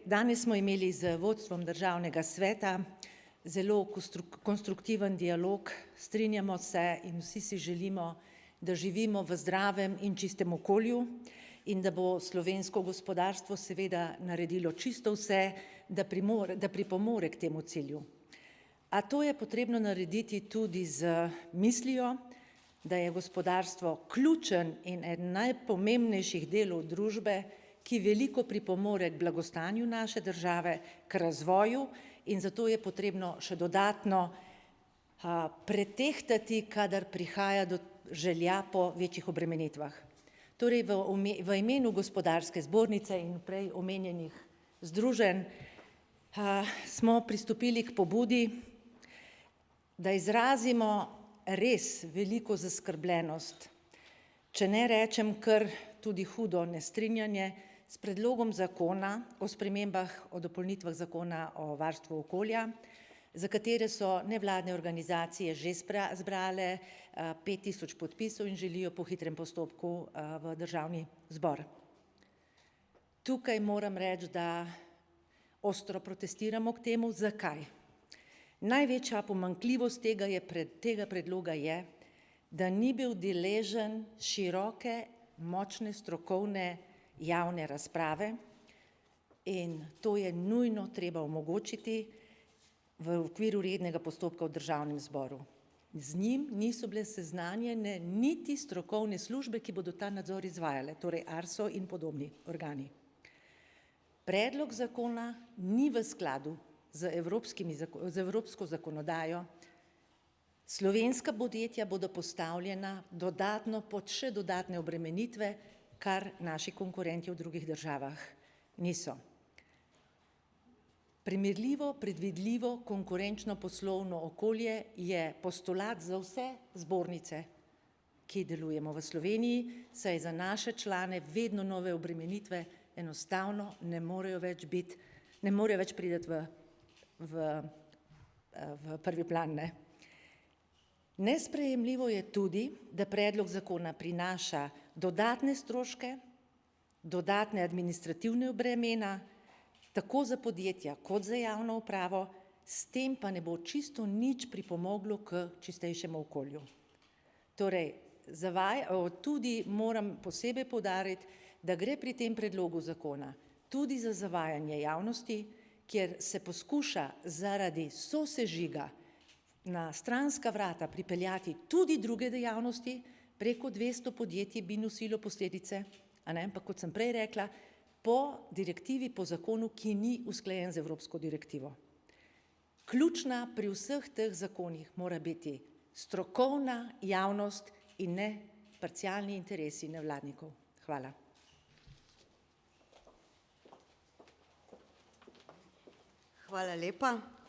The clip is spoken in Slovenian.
Danes smo imeli z vodstvom Državnega sveta zelo konstruktiven dialog, strinjamo se in vsi si želimo, da živimo v zdravem in čistem okolju in da bo slovensko gospodarstvo seveda naredilo čisto vse, da pripomore k temu cilju. A to je potrebno narediti tudi z mislijo, da je gospodarstvo ključen in eden najpomembnejših delov družbe, ki veliko pripomore k blagostanju naše države, k razvoju in zato je potrebno še dodatno pretehtati, kadar prihaja do želja po večjih obremenitvah. Torej v imenu Gospodarske zbornice in prej omenjenih združenj smo pristopili k pobudi, da izrazimo res veliko zaskrbljenost, če ne rečem kar tudi hudo nestrinjanje s predlogom zakona o spremembah o dopolnitvah zakona o varstvu okolja, za katere so nevladne organizacije že zbrale 5000 podpisov in želijo po hitrem postopku v Državni zbor. Tukaj moram reči, da ostro protestiramo k temu. Zakaj? Največja pomanjkljivost tega predloga je, da ni bil deležen široke, močne, strokovne javne razprave in to je nujno treba omogočiti v okviru rednega postopka v Državnem zboru. Z njim niso bile seznanjene niti strokovne službe, ki bodo ta nadzor izvajale, torej ARSO in podobni organi. Predlog zakona ni v skladu z evropsko zakonodajo. Slovenska podjetja bodo postavljena dodatno pod še dodatne obremenitve, kar naši konkurenti v drugih državah niso. Primerljivo, predvidljivo, konkurenčno poslovno okolje je postulat za vse zbornice, ki delujemo v Sloveniji, saj za naše člane vedno nove obremenitve enostavno ne morejo več priti v prvi plan. Nesprejemljivo je tudi, da predlog zakona prinaša dodatne stroške, dodatne administrativne bremena, tako za podjetja kot za javno upravo, s tem pa ne bo čisto nič pripomoglo k čistejšemu okolju. Torej, tudi moram posebej poudariti, da gre pri tem predlogu zakona tudi za zavajanje javnosti, kjer se poskuša zaradi sosežiga na stranska vrata pripeljati tudi druge dejavnosti, preko 200 podjetij bi nosilo posledice, ampak kot sem prej rekla, po direktivi, po zakonu, ki ni usklajen z evropsko direktivo. Ključna pri vseh teh zakonih mora biti strokovna javnost in ne parcialni interesi nevladnikov. Hvala. Hvala lepa.